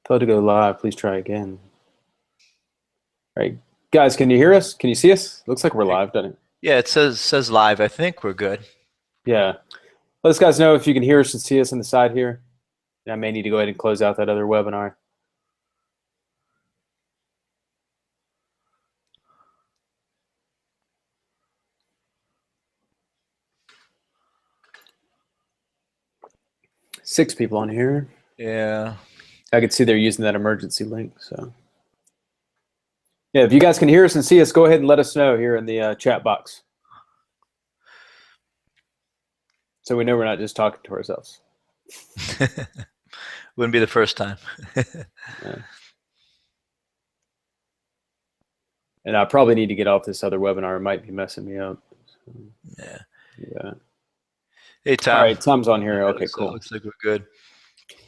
Failed to go live. Please try again. All right, guys, can you hear us? Can you see us? Looks like we're live, doesn't it? Yeah, it says live. I think we're good. Yeah. Let us guys know if you can hear us and see us on the side here. And I may need to go ahead and close out that other webinar. Six people on here. Yeah. I could see they're using that emergency link. So, yeah, if you guys can hear us and see us, go ahead and let us know here in the chat box, so we know we're not just talking to ourselves. Wouldn't be the first time. Yeah. And I probably need to get off this other webinar. It might be messing me up. So, yeah. Hey, Tom. All right, Tom's on here. Okay, cool. Looks like we're good.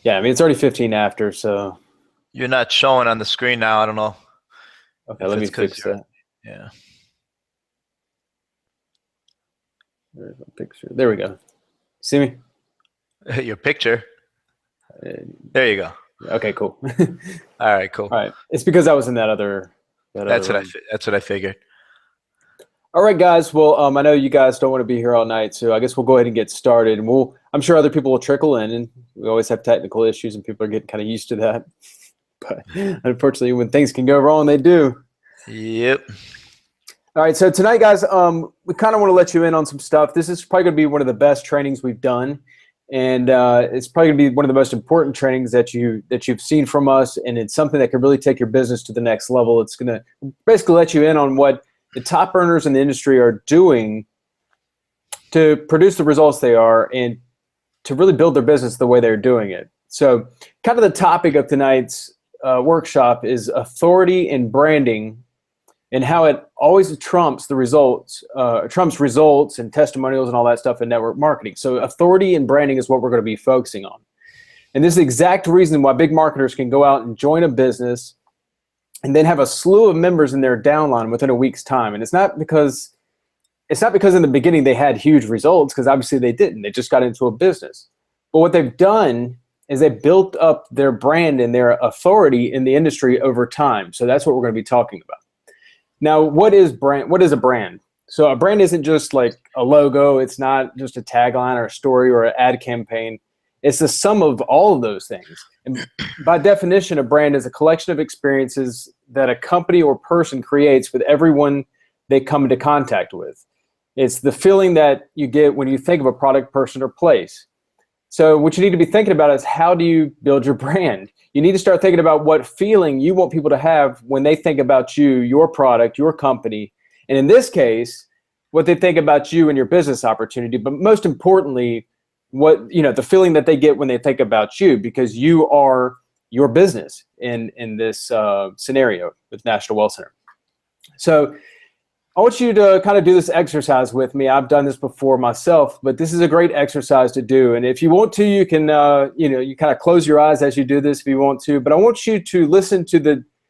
Yeah, I mean, it's already 15 after, so. You're not showing on the screen now. I don't know. Okay, let me fix that. Yeah. There's a picture. There we go. See me? Your picture. There you go. Okay, cool. All right, cool. All right. It's because I was in that other. That's what I figured. All right, guys. Well, I know you guys don't want to be here all night, so I guess we'll go ahead and get started. And I'm sure other people will trickle in, and we always have technical issues, and people are getting kind of used to that. But unfortunately, when things can go wrong, they do. Yep. All right. So tonight, guys, we kind of want to let you in on some stuff. This is probably going to be one of the best trainings we've done, and it's probably going to be one of the most important trainings that you've seen from us, and it's something that can really take your business to the next level. It's going to basically let you in on what the top earners in the industry are doing to produce the results they are and to really build their business the way they're doing it. So kind of the topic of tonight's workshop is authority in branding and how it always trumps the results, trumps results and testimonials and all that stuff in network marketing. So authority in branding is what we're going to be focusing on. And this is the exact reason why big marketers can go out and join a business and then have a slew of members in their downline within a week's time. And it's not because in the beginning they had huge results, because obviously they didn't. They just got into a business. But what they've done is they built up their brand and their authority in the industry over time. So that's what we're going to be talking about. Now, what is brand? What is a brand? So a brand isn't just like a logo. It's not just a tagline or a story or an ad campaign. It's the sum of all of those things. And by definition, a brand is a collection of experiences that a company or person creates with everyone they come into contact with. It's the feeling that you get when you think of a product, person, or place. So what you need to be thinking about is, how do you build your brand? You need to start thinking about what feeling you want people to have when they think about you, your product, your company. And in this case, what they think about you and your business opportunity. But most importantly, the feeling that they get when they think about you, because you are your business in this scenario with National Wealth Center. So I want you to kind of do this exercise with me. I've done this before myself, but this is a great exercise to do. And if you want to, you can, you kind of close your eyes as you do this if you want to. But I want you to listen to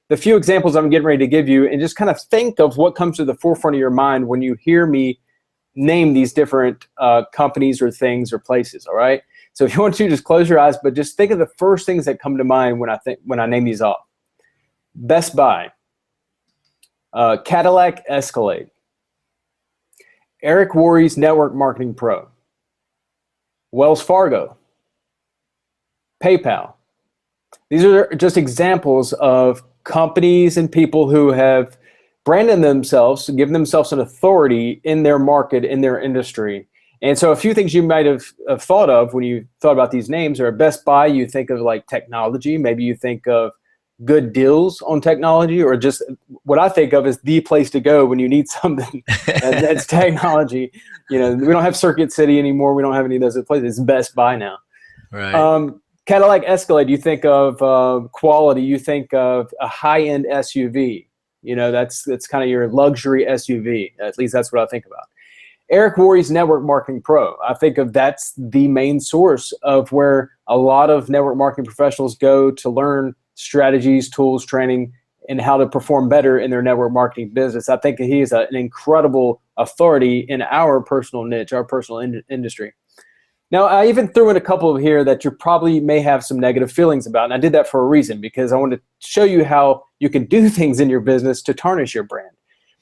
the few examples I'm getting ready to give you, and just kind of think of what comes to the forefront of your mind when you hear me name these different companies or things or places. All right. So if you want to, just close your eyes, but just think of the first things that come to mind when I name these off. Best Buy, Cadillac Escalade, Eric Worre's Network Marketing Pro, Wells Fargo, PayPal. These are just examples of companies and people who have branded themselves, given themselves an authority in their market, in their industry. And so a few things you might have thought of when you thought about these names are Best Buy. You think of like technology. Maybe you think of good deals on technology, or just what I think of as the place to go when you need something that's technology. We don't have Circuit City anymore. We don't have any of those places. It's Best Buy now. Right. Cadillac Escalade, you think of quality. You think of a high-end SUV. That's kind of your luxury SUV. At least that's what I think about. Eric Worre's Network Marketing Pro. I think of that's the main source of where a lot of network marketing professionals go to learn strategies, tools, training, and how to perform better in their network marketing business. I think he is an incredible authority in our personal niche, our personal industry. Now, I even threw in a couple of here that you probably may have some negative feelings about, and I did that for a reason, because I wanted to show you how you can do things in your business to tarnish your brand.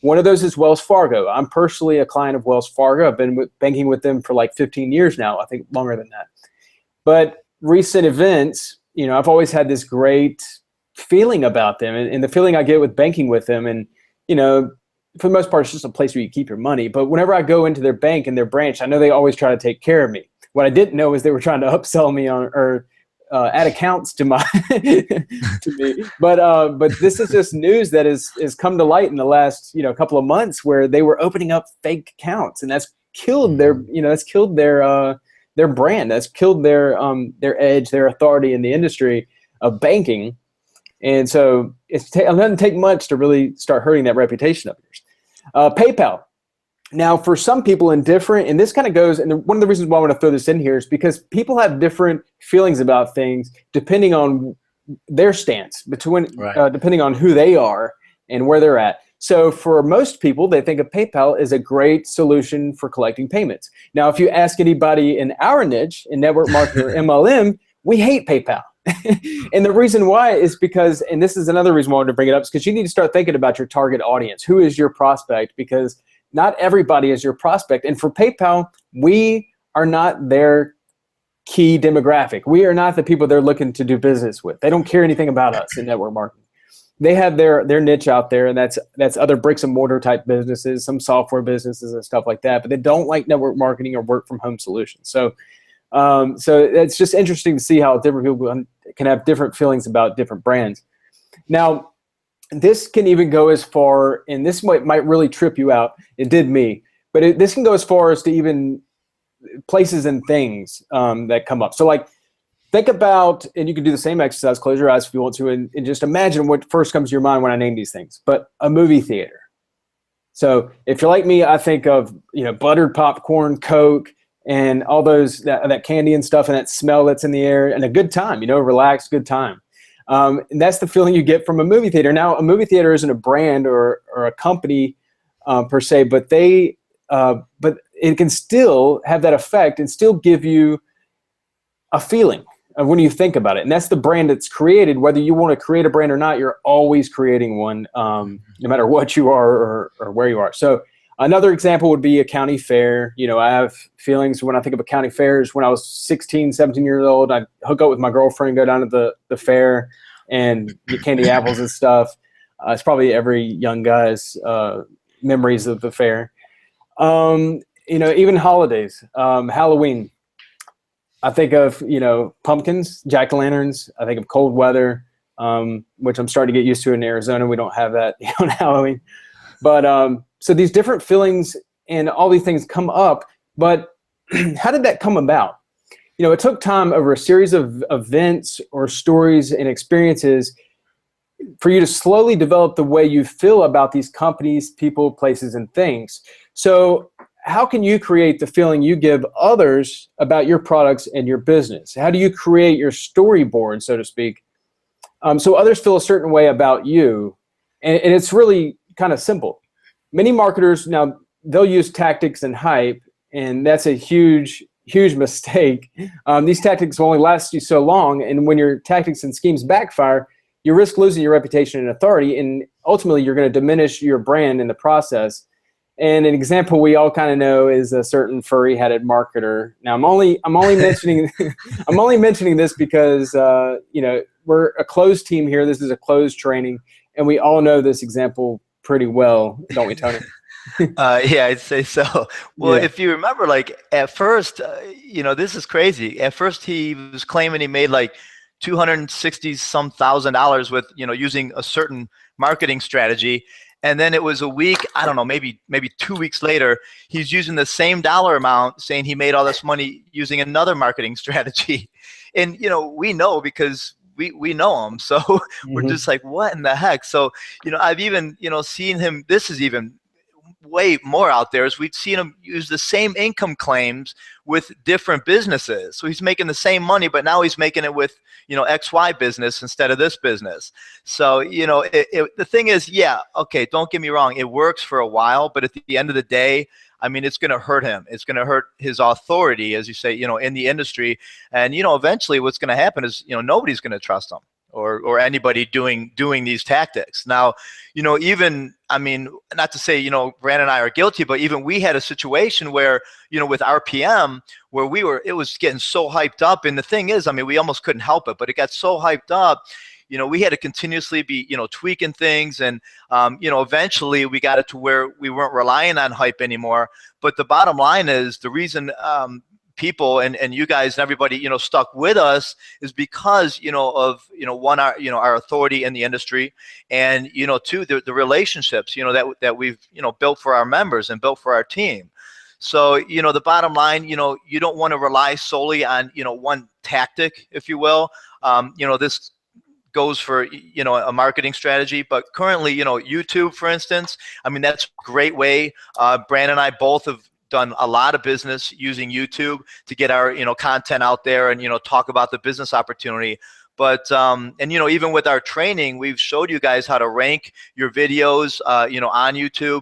One of those is Wells Fargo. I'm personally a client of Wells Fargo. I've been banking with them for like 15 years now, I think longer than that. But recent events, I've always had this great feeling about them, and the feeling I get with banking with them, and for the most part, it's just a place where you keep your money. But whenever I go into their bank and their branch, I know they always try to take care of me. What I didn't know is they were trying to upsell me on or add accounts to my to me. But this is just news that has come to light in the last couple of months, where they were opening up fake accounts, and that's killed their their brand. That's killed their edge, their authority in the industry of banking. And so it doesn't take much to really start hurting that reputation of yours. PayPal. Now, for some people and this kind of goes, and one of the reasons why I want to throw this in here is because people have different feelings about things depending on their stance, depending on who they are and where they're at. So for most people, they think of PayPal as a great solution for collecting payments. Now, if you ask anybody in our niche, in network marketing or MLM, we hate PayPal. And the reason why is because, and this is another reason why I wanted to bring it up, is because you need to start thinking about your target audience. Who is your prospect? Because not everybody is your prospect. And for PayPal, we are not their key demographic. We are not the people they're looking to do business with. They don't care anything about us in network marketing. They have their niche out there, and that's other bricks and mortar type businesses, some software businesses and stuff like that. But they don't like network marketing or work from home solutions. So it's just interesting to see how different people can have different feelings about different brands. Now, this can even go as far, and this might really trip you out. It did me, but this can go as far as to even places and things that come up. So like, think about, and you can do the same exercise, close your eyes if you want to, and just imagine what first comes to your mind when I name these things. But a movie theater. So if you're like me, I think of buttered popcorn, Coke, and all those that candy and stuff, and that smell that's in the air, and a good time, relaxed, good time. And that's the feeling you get from a movie theater. Now, a movie theater isn't a brand or a company per se, but but it can still have that effect and still give you a feeling of when you think about it. And that's the brand that's created. Whether you want to create a brand or not, you're always creating one, no matter what you are or where you are. So another example would be a county fair. I have feelings when I think of a county fairs. When I was 16, 17 years old, I'd hook up with my girlfriend, go down to the fair and get candy apples and stuff. It's probably every young guy's memories of the fair. Even holidays, Halloween. I think of, pumpkins, jack-o'-lanterns. I think of cold weather, which I'm starting to get used to in Arizona. We don't have that on Halloween. But so these different feelings and all these things come up. But how did that come about? It took time over a series of events or stories and experiences for you to slowly develop the way you feel about these companies, people, places, and things. So how can you create the feeling you give others about your products and your business? How do you create your storyboard, so to speak, so others feel a certain way about you? And it's really kind of simple. Many marketers, now, they'll use tactics and hype, and that's a huge mistake. These tactics will only last you so long, and when your tactics and schemes backfire, you risk losing your reputation and authority, and ultimately you're going to diminish your brand in the process. And an example we all kind of know is a certain furry-headed marketer. Now, I'm only mentioning I'm only mentioning this because we're a closed team here. This is a closed training, and we all know this example pretty well, don't we, Tony? Yeah, I'd say so. Well, Yeah. if you remember, like at first, this is crazy. At first, he was claiming he made like $260-some thousand with using a certain marketing strategy. And then it was a week, I don't know, maybe 2 weeks later, he's using the same dollar amount, saying he made all this money using another marketing strategy. And we know because we know him, so we're just like, what in the heck? So I've even seen him. This is even way more out there, is we've seen him use the same income claims with different businesses. So he's making the same money, but now he's making it with XY business instead of this business. So the thing is, yeah, okay, don't get me wrong, it works for a while, but at the end of the day, I mean, it's going to hurt him. It's going to hurt his authority, as you say, in the industry. And, eventually what's going to happen is, nobody's going to trust him or anybody doing these tactics. Now, even, I mean, not to say, Brand and I are guilty, but even we had a situation where, with RPM, where it was getting so hyped up. And the thing is, I mean, we almost couldn't help it, but it got so hyped up, we had to continuously be, tweaking things. And, eventually we got it to where we weren't relying on hype anymore. But the bottom line is the reason people and you guys and everybody, stuck with us is because, of, one, our authority in the industry, and, two, the relationships, that we've, built for our members and built for our team. So, the bottom line, you don't want to rely solely on, one tactic, if you will. This goes for, a marketing strategy, but currently, YouTube, for instance, I mean, that's a great way. Brand and I both have done a lot of business using YouTube to get our, content out there and, talk about the business opportunity. But, and, even with our training, we've showed you guys how to rank your videos, on YouTube.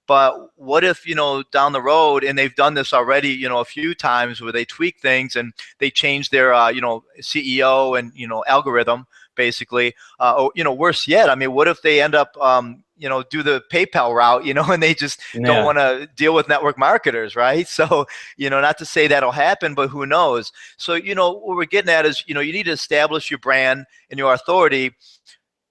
But what if, down the road, and they've done this already, a few times where they tweak things and they change their, CEO and, algorithm, basically, or, worse yet, I mean, what if they end up, do the PayPal route, and they just don't want to deal with network marketers, right? So, not to say that'll happen, but who knows? So, what we're getting at is, you need to establish your brand and your authority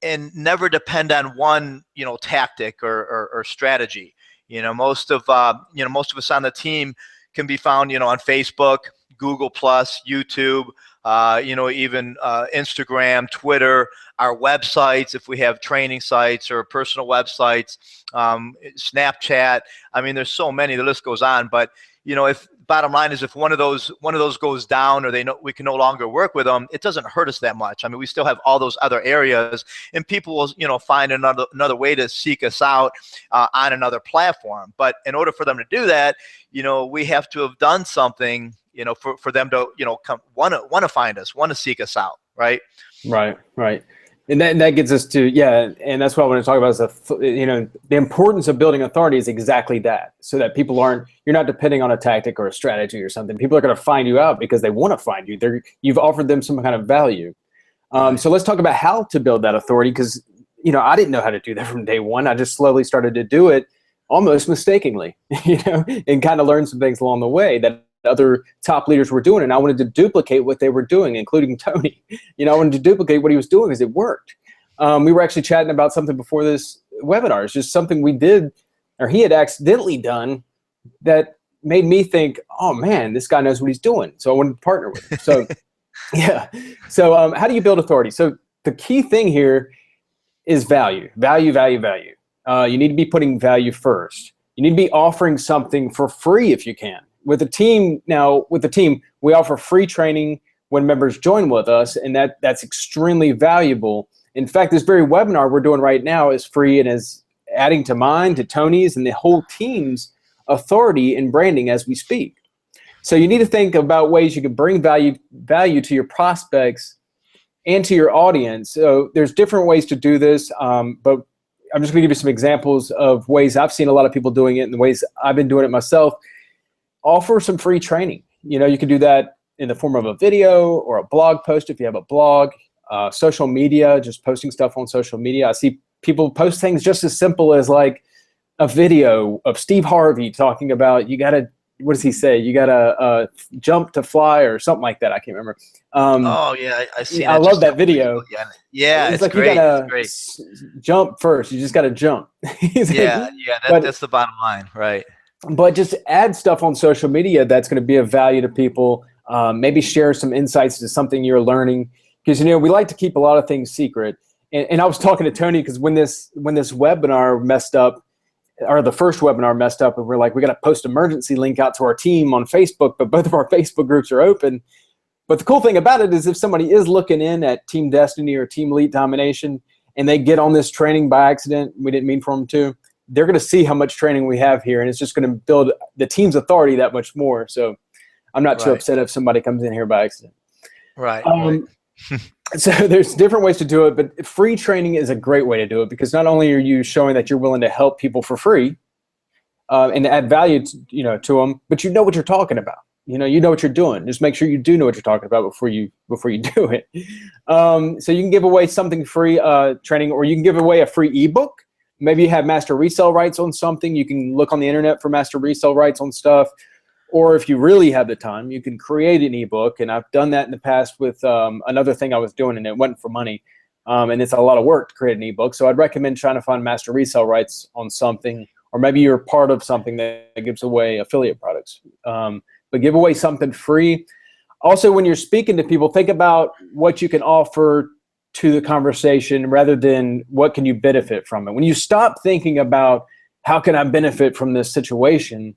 and never depend on one, tactic or strategy. Most of us on the team can be found, on Facebook, Google Plus, YouTube, even Instagram, Twitter, our websites, if we have training sites or personal websites, Snapchat. I mean, there's so many, the list goes on. But, if bottom line is if one of those goes down or we can no longer work with them, it doesn't hurt us that much. I mean, we still have all those other areas, and people will, find another way to seek us out on another platform. But in order for them to do that, we have to have done something, for them to, want to find us, want to seek us out, right? Right. And that gets us to, and that's what I want to talk about is, the importance of building authority is exactly that, so that people you're not depending on a tactic or a strategy or something. People are going to find you out because they want to find you. You've offered them some kind of value. So let's talk about how to build that authority, because, I didn't know how to do that from day one. I just slowly started to do it almost mistakenly, and kind of learned some things along the way that other top leaders were doing, and I wanted to duplicate what they were doing, including Tony. I wanted to duplicate what he was doing because it worked. We were actually chatting about something before this webinar. It's just something we did, or he had accidentally done, that made me think, oh man, this guy knows what he's doing. So I wanted to partner with him. So So how do you build authority? So the key thing here is value. You need to be putting value first. You need to be offering something for free if you can. With the team, we offer free training when members join with us, and that's extremely valuable. In fact, this very webinar we're doing right now is free and is adding to mine, to Tony's, and the whole team's authority in branding as we speak. So you need to think about ways you can bring value to your prospects and to your audience. So there's different ways to do this, but I'm just going to give you some examples of ways I've seen a lot of people doing it and the ways I've been doing it myself. Offer some free training. You can do that in the form of a video or a blog post if you have a blog, social media, just posting stuff on social media. I see people post things just as simple as like a video of Steve Harvey talking about what does he say? You got to jump to fly or something like that. I can't remember. I see. I love that video. It's like great. You got to jump first. You just got to jump. That's the bottom line, right? But just add stuff on social media that's going to be of value to people. Maybe share some insights to something you're learning, because we like to keep a lot of things secret. And I was talking to Tony because when this webinar messed up, or the first webinar messed up, and we're like, we got to post emergency link out to our team on Facebook, but both of our Facebook groups are open. But the cool thing about it is if somebody is looking in at Team Destiny or Team Elite Domination and they get on this training by accident, we didn't mean for them to, they're going to see how much training we have here, and it's just going to build the team's authority that much more. So I'm not too upset if somebody comes in here by accident. Right. So there's different ways to do it, but free training is a great way to do it, because not only are you showing that you're willing to help people for free, and add value to them, but you know what you're talking about. You know what you're doing. Just make sure you do know what you're talking about before you do it. So you can give away something free, training, or you can give away a free ebook. Maybe you have master resale rights on something. You can look on the internet for master resale rights on stuff. Or if you really have the time, you can create an ebook. And I've done that in the past with another thing I was doing, and it wasn't for money. And it's a lot of work to create an ebook. So I'd recommend trying to find master resale rights on something, or maybe you're part of something that gives away affiliate products. But give away something free. Also, when you're speaking to people, think about what you can offer to the conversation rather than what can you benefit from it. When you stop thinking about how can I benefit from this situation,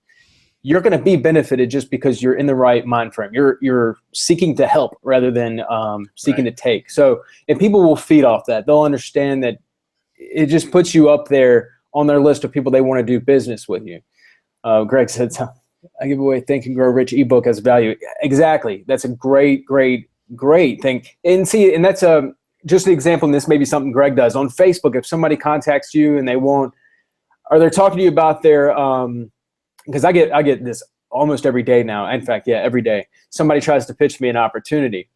you're going to be benefited just because you're in the right mind frame. You're seeking to help rather than seeking to take. So, and people will feed off that. They'll understand that it just puts you up there on their list of people they want to do business with you. Greg said, I give away Think and Grow Rich ebook as value. Exactly. That's a great thing. And see, and that's just an example, and this may be something Greg does. On Facebook, if somebody contacts you and they're talking to you about their, because I get this almost every day now. In fact, yeah, every day. Somebody tries to pitch me an opportunity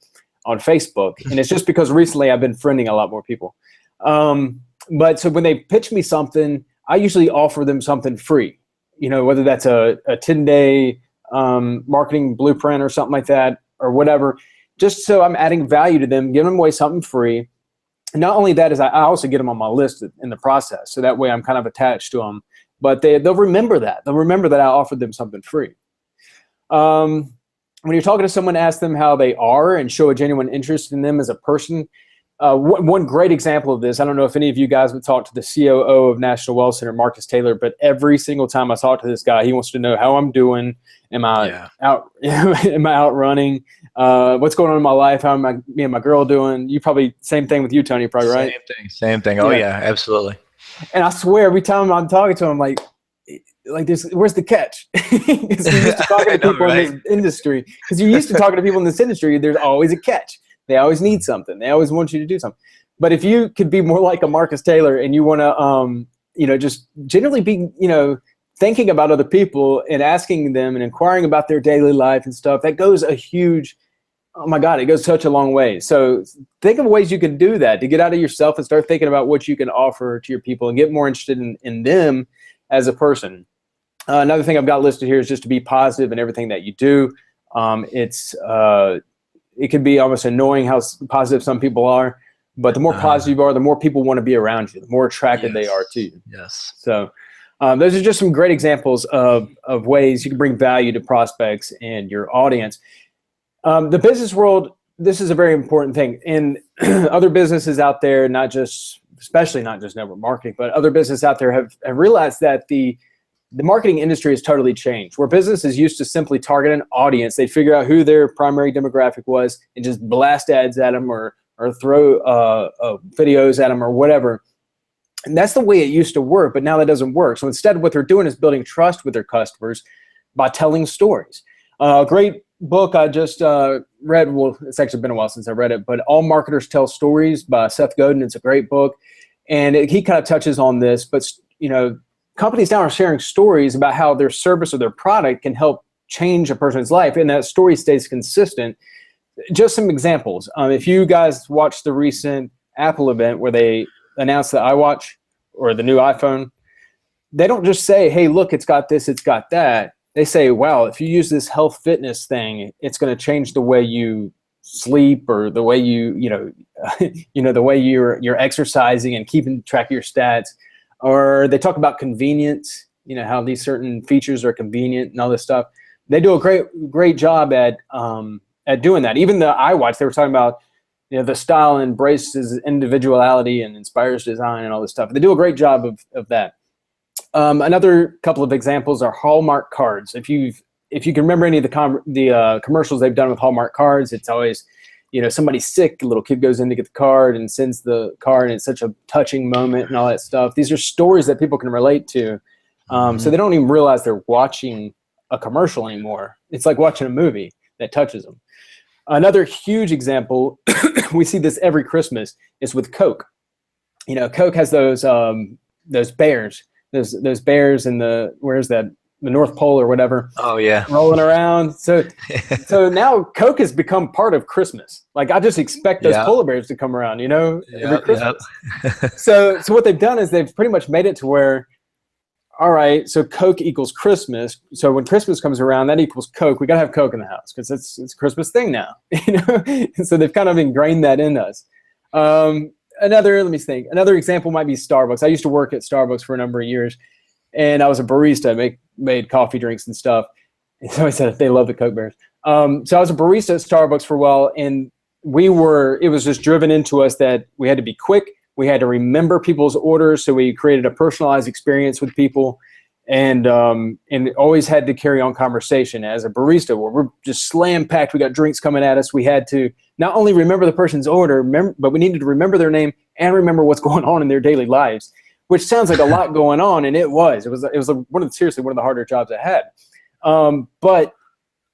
on Facebook, and it's just because recently I've been friending a lot more people. But so when they pitch me something, I usually offer them something free. Whether that's a 10-day marketing blueprint or something like that, or whatever, just so I'm adding value to them, giving them away something free. And not only that, is I also get them on my list in the process, so that way I'm kind of attached to them. But they'll remember that. They'll remember that I offered them something free. When you're talking to someone, ask them how they are and show a genuine interest in them as a person. One great example of this, I don't know if any of you guys would talk to the COO of National Wealth Center, Marcus Taylor, but every single time I talk to this guy, he wants to know how I'm doing. Am I out? Am I out running? What's going on in my life? How am me and my girl doing? You probably, same thing with you, Tony, probably, right? Same thing. Oh yeah, absolutely. And I swear, every time I'm talking to him, like this, where's the catch? Because you're used to talking to people in this industry. Because you're used to talking to people in this industry, there's always a catch. They always need something. They always want you to do something. But if you could be more like a Marcus Taylor and you want to, just generally be, thinking about other people and asking them and inquiring about their daily life and stuff, that goes oh my God, it goes such a long way. So think of ways you can do that to get out of yourself and start thinking about what you can offer to your people and get more interested in them as a person. Another thing I've got listed here is just to be positive in everything that you do. It can be almost annoying how positive some people are, but the more positive you are, the more people want to be around you, the more attracted they are to you. Yes. So those are just some great examples of ways you can bring value to prospects and your audience. The business world, this is a very important thing. And other businesses out there, especially not just network marketing, but other businesses out there have realized that the marketing industry has totally changed. Where businesses used to simply target an audience, they'd figure out who their primary demographic was and just blast ads at them or throw videos at them or whatever. And that's the way it used to work, but now that doesn't work. So instead, what they're doing is building trust with their customers by telling stories. A great book I just read, well, it's actually been a while since I read it, but All Marketers Tell Stories by Seth Godin. It's a great book. And he kind of touches on this, but, companies now are sharing stories about how their service or their product can help change a person's life, and that story stays consistent. Just some examples. If you guys watched the recent Apple event where they announced the iWatch or the new iPhone, they don't just say, hey, look, it's got this, it's got that. They say, wow, if you use this health fitness thing, it's going to change the way you sleep or the way the way you're exercising and keeping track of your stats. Or they talk about convenience, how these certain features are convenient and all this stuff. They do a great job at doing that. Even the iWatch, they were talking about, the style embraces individuality and inspires design and all this stuff. They do a great job of that. Another couple of examples are Hallmark cards. If you can remember any of the commercials they've done with Hallmark cards, it's always, somebody's sick, a little kid goes in to get the card and sends the card, and it's such a touching moment and all that stuff. These are stories that people can relate to. So they don't even realize they're watching a commercial anymore. It's like watching a movie that touches them. Another huge example, we see this every Christmas, is with Coke. Coke has those bears those bears in the, where's that, the North Pole or whatever, Oh yeah. rolling around. So now Coke has become part of Christmas. Like I just expect those Yeah. polar bears to come around, every Yep. Christmas. Yep. So what they've done is they've pretty much made it to where, all right, so Coke equals Christmas. So when Christmas comes around, that equals Coke. We got to have Coke in the house because it's a Christmas thing now. So they've kind of ingrained that in us. Let me think. Another example might be Starbucks. I used to work at Starbucks for a number of years, and I was a barista, made coffee drinks and stuff. And so I said they love the Coke Bears. So I was a barista at Starbucks for a while, and it was just driven into us that we had to be quick. We had to remember people's orders, so we created a personalized experience with people, and always had to carry on conversation. As a barista, where we're just slam packed, we got drinks coming at us. We had to not only remember the person's order, but we needed to remember their name and remember what's going on in their daily lives, which sounds like a lot going on, and it was seriously one of the harder jobs I had. But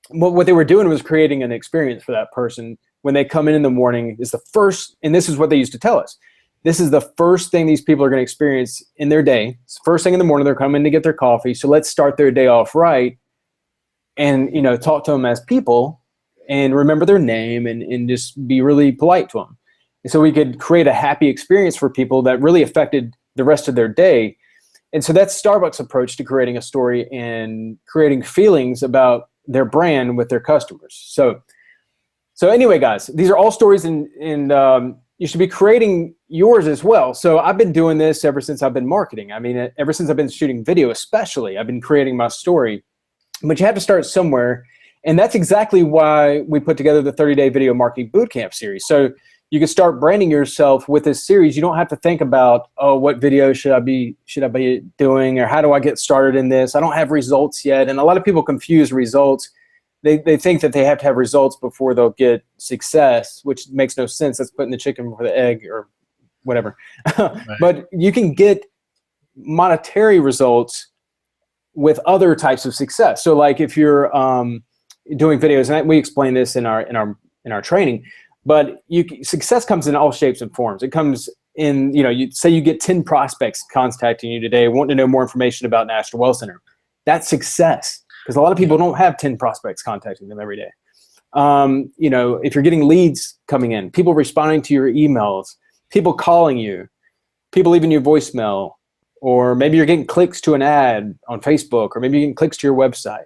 what they were doing was creating an experience for that person when they come in the morning. Is the first, and this is what they used to tell us. This is the first thing these people are going to experience in their day. It's the first thing in the morning, they're coming to get their coffee. So let's start their day off right and, talk to them as people and remember their name and just be really polite to them. And so we could create a happy experience for people that really affected the rest of their day. And so that's Starbucks' approach to creating a story and creating feelings about their brand with their customers. So anyway, guys, these are all stories, and you should be creating yours as well. So I've been doing this ever since I've been marketing. I mean, ever since I've been shooting video, especially, I've been creating my story. But you have to start somewhere. And that's exactly why we put together the 30-day video marketing bootcamp series. So you can start branding yourself with this series. You don't have to think about, oh, what video should I be doing, or how do I get started in this? I don't have results yet. And a lot of people confuse results. They think that they have to have results before they'll get success, which makes no sense. That's putting the chicken before the egg or whatever. Right. But you can get monetary results with other types of success. So like if you're doing videos, and we explain this in our training, but success comes in all shapes and forms. It comes in, you say you get 10 prospects contacting you today, wanting to know more information about National Wealth Center. That's success. Because a lot of people don't have 10 prospects contacting them every day. If you're getting leads coming in, people responding to your emails, people calling you, people leaving you voicemail, or maybe you're getting clicks to an ad on Facebook, or maybe you're getting clicks to your website.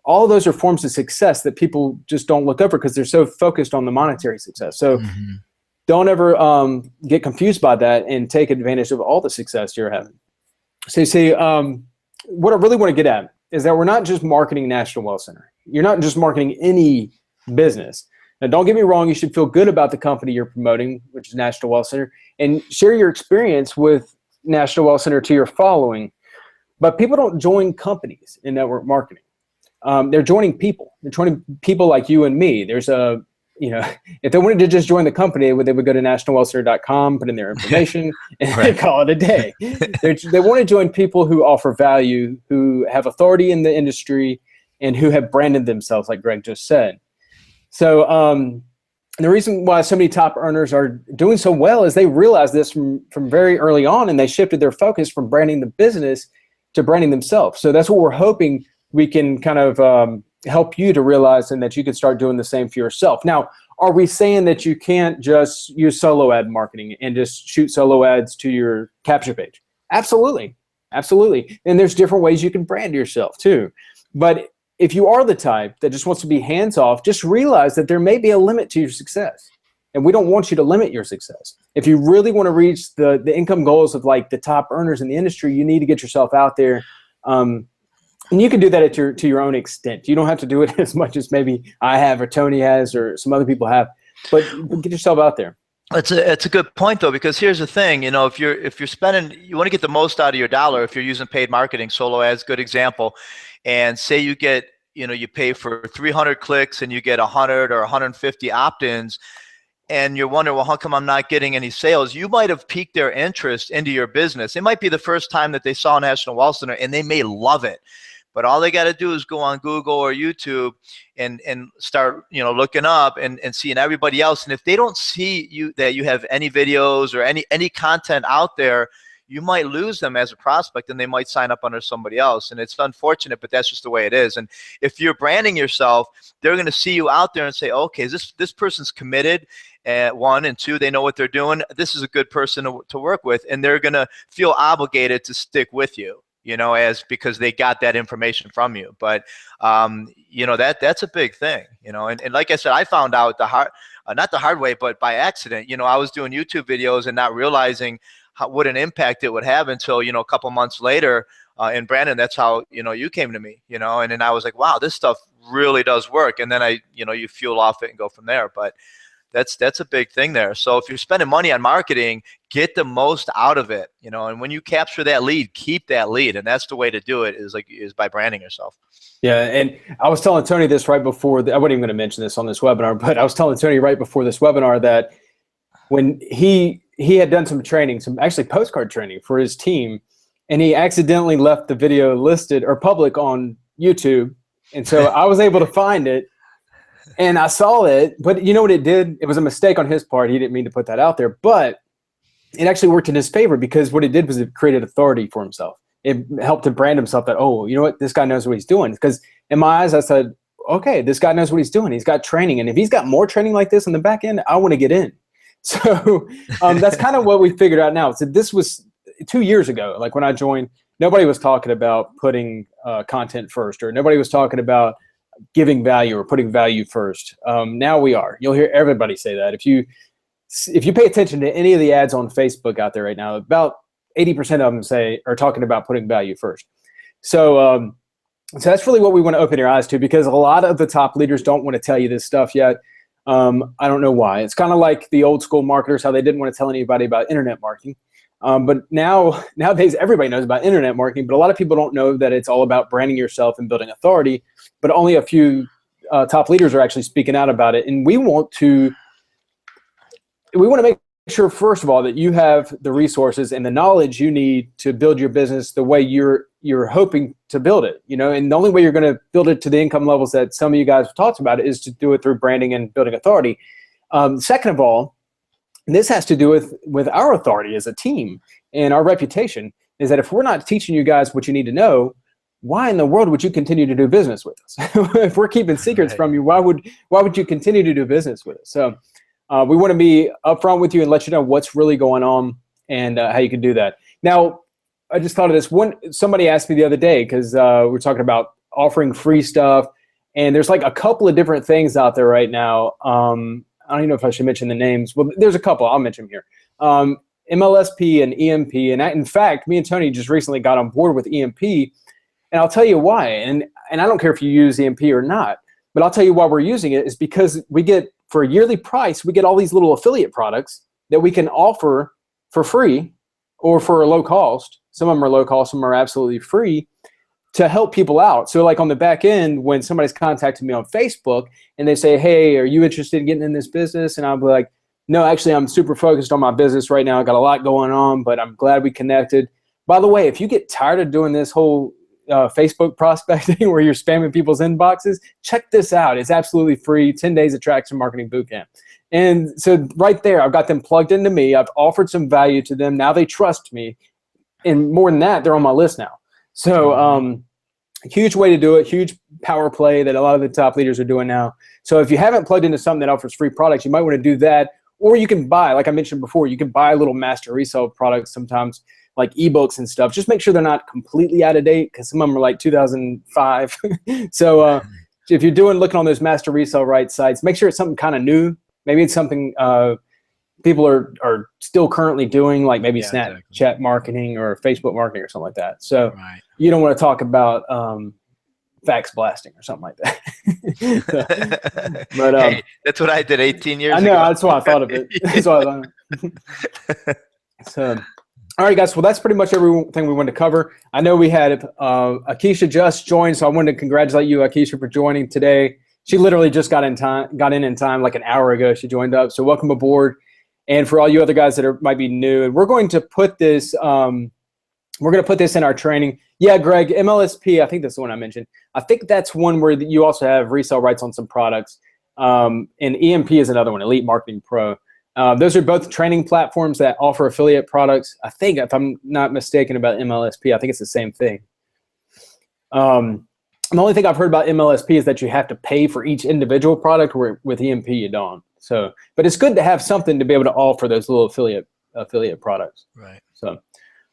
All those are forms of success that people just don't look over because they're so focused on the monetary success. So don't ever get confused by that, and take advantage of all the success you're having. So you see, what I really want to get at is that we're not just marketing National Wealth Center. You're not just marketing any business. Now, don't get me wrong. You should feel good about the company you're promoting, which is National Wealth Center, and share your experience with National Wealth Center to your following. But people don't join companies in network marketing. They're joining people. They're joining people like you and me. There's if they wanted to just join the company, they would go to nationalwealthcenter.com, put in their information, and call it a day. They want to join people who offer value, who have authority in the industry, and who have branded themselves, like Greg just said. So the reason why so many top earners are doing so well is they realized this from very early on, and they shifted their focus from branding the business to branding themselves. So that's what we're hoping we can kind of help you to realize, and that you can start doing the same for yourself. Now, are we saying that you can't just use solo ad marketing and just shoot solo ads to your capture page? Absolutely. Absolutely. And there's different ways you can brand yourself too. But if you are the type that just wants to be hands-off, just realize that there may be a limit to your success. And we don't want you to limit your success. If you really want to reach the income goals of like the top earners in the industry, you need to get yourself out there. And you can do that to your own extent. You don't have to do it as much as maybe I have, or Tony has, or some other people have, but get yourself out there. It's a good point though, because here's the thing, if you're spending, you want to get the most out of your dollar. If you're using paid marketing, solo ads, good example. And say you get, you pay for 300 clicks and you get 100 or 150 opt-ins, and you're wondering, well, how come I'm not getting any sales? You might have piqued their interest into your business. It might be the first time that they saw National Wealth Center, and they may love it. But all they got to do is go on Google or YouTube and start, looking up and seeing everybody else. And if they don't see that you have any videos or any content out there, you might lose them as a prospect and they might sign up under somebody else. And it's unfortunate, but that's just the way it is. And if you're branding yourself, they're going to see you out there and say, okay, this person's committed. One, and two, they know what they're doing. This is a good person to work with, and they're going to feel obligated to stick with you, because they got that information from you. But that's a big thing, and like I said, I found out not the hard way, but by accident. I was doing YouTube videos and not realizing what an impact it would have until, a couple months later. And Brandon, that's how, you came to me, and then I was like, wow, this stuff really does work. And then you fuel off it and go from there. But that's a big thing there. So if you're spending money on marketing, get the most out of it, and when you capture that lead, keep that lead. And that's the way to do it is by branding yourself. Yeah. And I was telling Tony this right before, I wasn't even going to mention this on this webinar, but I was telling Tony right before this webinar that when he had done some training, some actually postcard training for his team, and he accidentally left the video listed or public on YouTube. And so I was able to find it. And I saw it, but you know what it did? It was a mistake on his part. He didn't mean to put that out there, but it actually worked in his favor, because what it did was it created authority for himself. It helped him brand himself that, oh, you know what? This guy knows what he's doing. Because in my eyes, I said, okay, this guy knows what he's doing. He's got training. And if he's got more training like this in the back end, I want to get in. So that's kind of what we figured out now. So this was 2 years ago. Like when I joined, nobody was talking about putting content first, or nobody was talking about giving value or putting value first. Now we are. You'll hear everybody say that. If you pay attention to any of the ads on Facebook out there right now, about 80% of them are talking about putting value first. So that's really what we want to open your eyes to, because a lot of the top leaders don't want to tell you this stuff yet. I don't know why. It's kind of like the old school marketers, how they didn't want to tell anybody about internet marketing. But nowadays, everybody knows about internet marketing, but a lot of people don't know that it's all about branding yourself and building authority, but only a few top leaders are actually speaking out about it. And we want to make sure, first of all, that you have the resources and the knowledge you need to build your business the way you're hoping to build it, and the only way you're going to build it to the income levels that some of you guys have talked about is to do it through branding and building authority. Second of all, and this has to do with our authority as a team and our reputation, is that if we're not teaching you guys what you need to know, why in the world would you continue to do business with us? If we're keeping secrets from you, why would you continue to do business with us? So we want to be upfront with you and let you know what's really going on and how you can do that. Now, I just thought of this. Somebody asked me the other day, because we're talking about offering free stuff, and there's like a couple of different things out there right now. I don't even know if I should mention the names. Well, there's a couple. I'll mention them here. MLSP and EMP. And in fact, me and Tony just recently got on board with EMP. And I'll tell you why. And I don't care if you use EMP or not, but I'll tell you why we're using it is because we get, for a yearly price, we get all these little affiliate products that we can offer for free or for a low cost. Some of them are low cost, some are absolutely free, to help people out. So like on the back end, when somebody's contacting me on Facebook and they say, hey, are you interested in getting in this business? And I'll be like, no, actually, I'm super focused on my business right now. I got a lot going on, but I'm glad we connected. By the way, if you get tired of doing this whole Facebook prospecting where you're spamming people's inboxes, check this out. It's absolutely free, 10 days of Traction Marketing Bootcamp. And so right there, I've got them plugged into me. I've offered some value to them. Now they trust me. And more than that, they're on my list now. So huge way to do it, huge power play that a lot of the top leaders are doing now. So if you haven't plugged into something that offers free products, you might want to do that. Or you can buy, like I mentioned before, you can buy little master resale products sometimes, like ebooks and stuff. Just make sure they're not completely out of date, because some of them are like 2005. So if you're looking on those master resale rights sites, make sure it's something kind of new. Maybe it's something people are still currently doing, like maybe Snapchat marketing or Facebook marketing or something like that. So you don't want to talk about fax blasting or something like that. But hey, that's what I did 18 years ago. I know, that's why I thought of it. That's why I thought of it. So, all right, guys. Well, that's pretty much everything we wanted to cover. I know we had Akeisha just joined, so I wanted to congratulate you, Akeisha, for joining today. She literally just got in time, like an hour ago. She joined up. So welcome aboard. And for all you other guys that might be new, and we're going to put this, in our training. Yeah, Greg, MLSP, I think that's the one I mentioned. I think that's one where you also have resale rights on some products. And EMP is another one, Elite Marketing Pro. Those are both training platforms that offer affiliate products. I think, if I'm not mistaken about MLSP, I think it's the same thing. The only thing I've heard about MLSP is that you have to pay for each individual product, where with EMP you don't. So, but it's good to have something to be able to offer those little affiliate products. Right. So,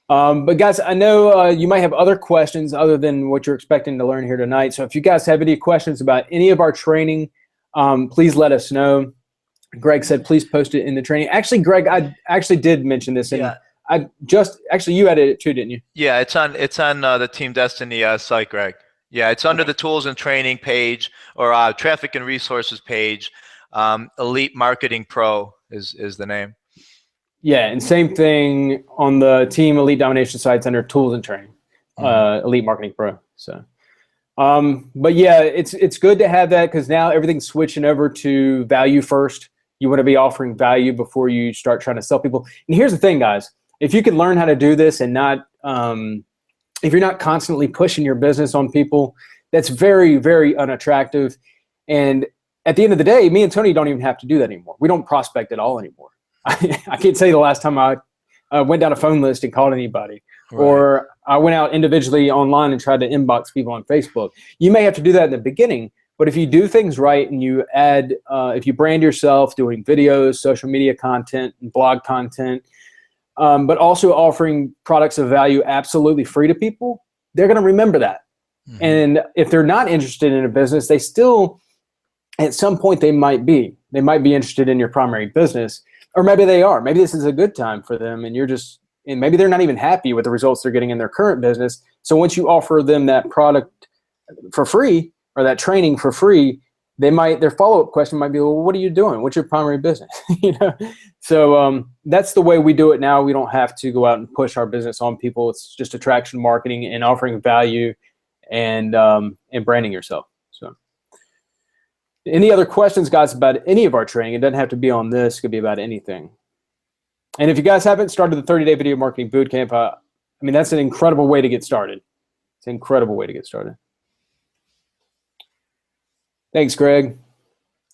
but guys, I know you might have other questions other than what you're expecting to learn here tonight. So if you guys have any questions about any of our training, please let us know. Greg said, please post it in the training. Actually, Greg, I actually did mention this. And actually, you added it too, didn't you? Yeah, it's on the Team Destiny site, Greg. Yeah, it's under the tools and training page, or traffic and resources page. Elite Marketing Pro is the name. Yeah, and same thing on the Team Elite Domination sites under tools and training, Elite Marketing Pro. So, but yeah, it's good to have that, because now everything's switching over to value first. You want to be offering value before you start trying to sell people. And here's the thing, guys. If you can learn how to do this and not, if you're not constantly pushing your business on people, that's very, very unattractive. And at the end of the day, me and Tony don't even have to do that anymore. We don't prospect at all anymore. I can't tell you the last time I went down a phone list and called anybody. Right. Or I went out individually online and tried to inbox people on Facebook. You may have to do that in the beginning, but if you do things right and you add, if you brand yourself doing videos, social media content, and blog content, but also offering products of value absolutely free to people, they're going to remember that. Mm-hmm. And if they're not interested in a business, they still, at some point, they might be interested in your primary business, or maybe they are. Maybe this is a good time for them, and and maybe they're not even happy with the results they're getting in their current business. So once you offer them that product for free, or that training for free, their follow-up question might be, well, what are you doing? What's your primary business? So that's the way we do it now. We don't have to go out and push our business on people. It's just attraction marketing and offering value and branding yourself. So any other questions, guys, about any of our training? It doesn't have to be on this. It could be about anything. And if you guys haven't started the 30-day video marketing bootcamp, I mean, that's an incredible way to get started. It's an incredible way to get started. Thanks, Greg.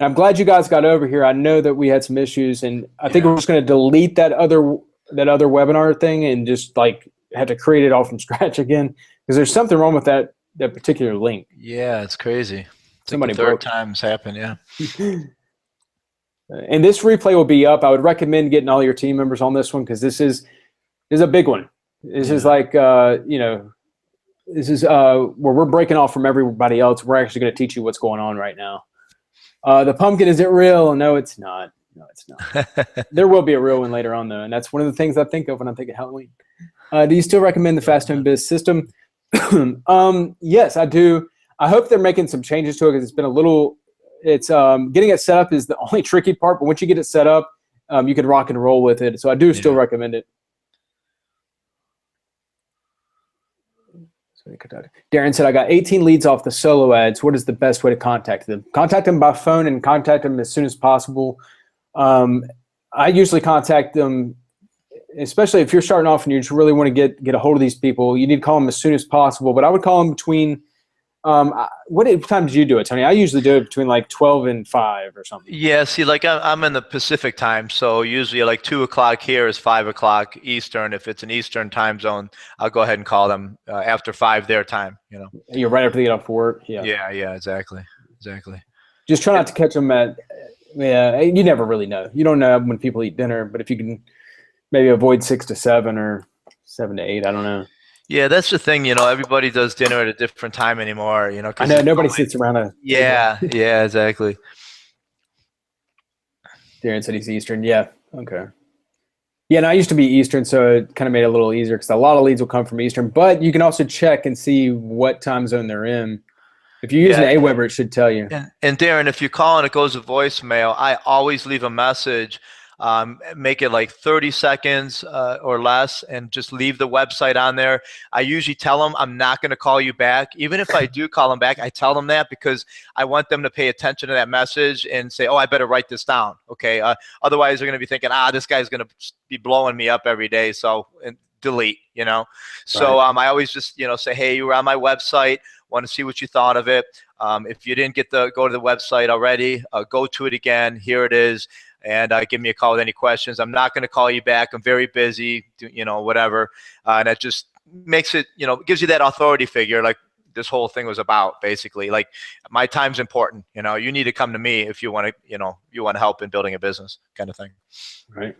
I'm glad you guys got over here. I know that we had some issues, and I think we're just going to delete that other webinar thing and just like have to create it all from scratch again, because there's something wrong with that particular link. Yeah, it's crazy. Somebody the third time's happened, yeah. And this replay will be up. I would recommend getting all your team members on this one, because this is a big one. This is like this is where we're breaking off from everybody else. We're actually going to teach you what's going on right now. The pumpkin, is it real? No, it's not. No, it's not. There will be a real one later on, though, and that's one of the things I think of when I think of Halloween. Do you still recommend the Fast Home Biz system? Yes, I do. I hope they're making some changes to it, because it's been a little. It's getting it set up is the only tricky part, but once you get it set up, you can rock and roll with it. So I do still recommend it. Darren said, I got 18 leads off the solo ads. What is the best way to contact them? Contact them by phone and contact them as soon as possible. I usually contact them, especially if you're starting off and you just really want to get a hold of these people. You need to call them as soon as possible. But I would call them between what time did you do it, Tony? I usually do it between like 12 and 5 or something. Yeah, see, like I'm in the Pacific time, so usually like 2 o'clock here is 5 o'clock Eastern. If it's an Eastern time zone, I'll go ahead and call them after 5 their time. You're right after they get off work. Yeah, exactly. Just try not to catch them at. Yeah, you never really know. You don't know when people eat dinner, but if you can maybe avoid 6 to 7 or 7 to 8, I don't know. Yeah, that's the thing. Everybody does dinner at a different time anymore. I know nobody sits around a. Yeah, exactly. Darren said he's Eastern. Yeah, okay. Yeah, and I used to be Eastern, so it kind of made it a little easier, because a lot of leads will come from Eastern. But you can also check and see what time zone they're in. If you're using Aweber, it should tell you. And Darren, if you call and it goes to voicemail, I always leave a message. Make it like 30 seconds or less, and just leave the website on there. I usually tell them I'm not going to call you back. Even if I do call them back, I tell them that because I want them to pay attention to that message and say, oh, I better write this down. Okay. Otherwise, they're going to be thinking, this guy's going to be blowing me up every day. So delete, So I always just, say, hey, you were on my website. Want to see what you thought of it. If you didn't go to the website already, go to it again. Here it is. and give me a call with any questions. I'm not going to call you back. I'm very busy, whatever. And that just makes it, gives you that authority figure, like this whole thing was about, basically. Like, my time's important. You need to come to me if you want to, you want help in building a business, kind of thing. Right.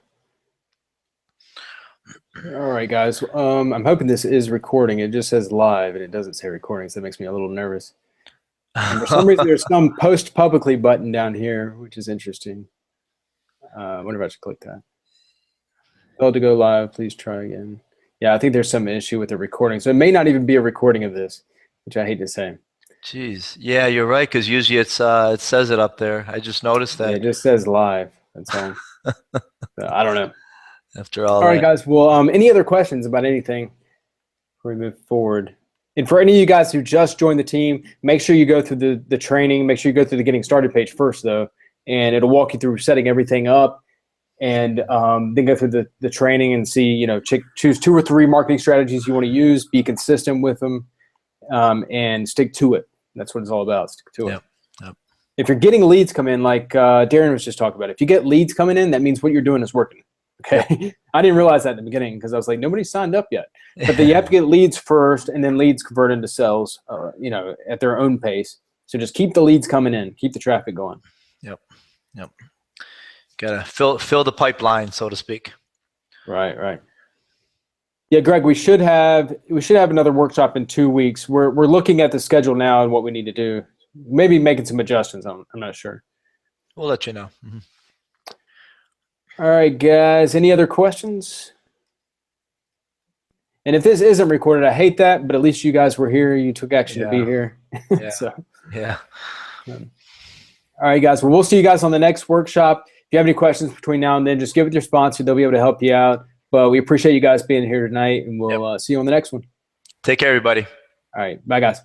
All right, guys. I'm hoping this is recording. It just says live, and it doesn't say recording, so that makes me a little nervous. And for some reason, there's some post publicly button down here, which is interesting. I wonder if I should click that. Failed to go live. Please try again. Yeah, I think there's some issue with the recording, so it may not even be a recording of this, which I hate to say. Jeez. Yeah, you're right, because usually it says it up there. I just noticed that. Yeah, it just says live. That's all. So, I don't know. After all right, guys. Well, any other questions about anything before we move forward? And for any of you guys who just joined the team, make sure you go through the training. Make sure you go through the Getting Started page first, though, and it'll walk you through setting everything up, and then go through the training and see, choose 2 or 3 marketing strategies you want to use, be consistent with them, and stick to it. That's what it's all about. Stick to it. Yep. If you're getting leads come in, like Darren was just talking about, if you get leads coming in, that means what you're doing is working. Okay. I didn't realize that in the beginning because I was like, nobody signed up yet. But you have to get leads first, and then leads convert into sales, at their own pace. So just keep the leads coming in, keep the traffic going. Yep. Gotta fill the pipeline, so to speak. Right. Yeah, Greg, we should have another workshop in 2 weeks. We're looking at the schedule now and what we need to do. Maybe making some adjustments. I'm not sure. We'll let you know. Mm-hmm. All right, guys. Any other questions? And if this isn't recorded, I hate that, but at least you guys were here. You took action to be here. Yeah. All right, guys. Well, we'll see you guys on the next workshop. If you have any questions between now and then, just give it to your sponsor. They'll be able to help you out. But we appreciate you guys being here tonight, and we'll see you on the next one. Take care, everybody. All right. Bye, guys.